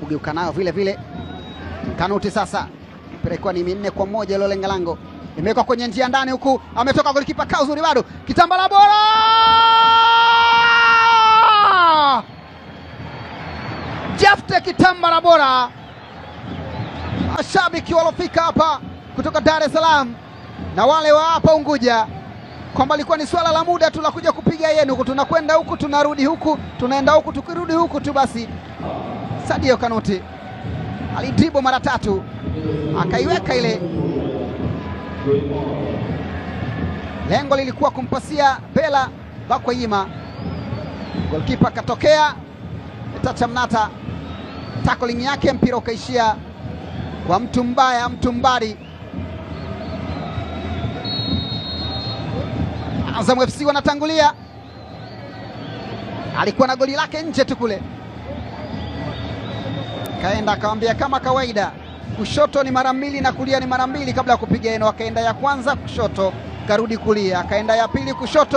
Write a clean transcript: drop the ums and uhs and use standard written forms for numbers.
kugeuka nayo vile vile. Kanuti sasa pelekwa ni 4-1 ile lenga lango. Imewekwa kwenye njia ndani huku, ametoka golikipa kaa uzuri bado. Kitambala bora! Jafte Kitambala bora. Mashabiki walofika hapa kutoka Dar es Salaam na wale wa hapa Unguja kwamba ilikuwa ni swala la muda tu la kuja kupiga yenu huku, tunakwenda huku tunarudi huku, tunaenda huku tukirudi huku tu basi. Sadio Kanuti alidribo mara 3 akaiweka ile. Lengo lilikuwa kumpasia Bella Bakweyima, goalkeeper katokea Tacha Mnata, tackling yake mpira ukaishia kwa mtu mbaya, mtu mbari. Azam FC wanatangulia, alikuwa na goli lake nje tu kule, kaenda akamwambia kama kawaida kushoto ni mara 2 na kulia ni mara 2 kabla ya kupiga eno. Akaenda ya kwanza kushoto, karudi kulia, akaenda ya pili kushoto.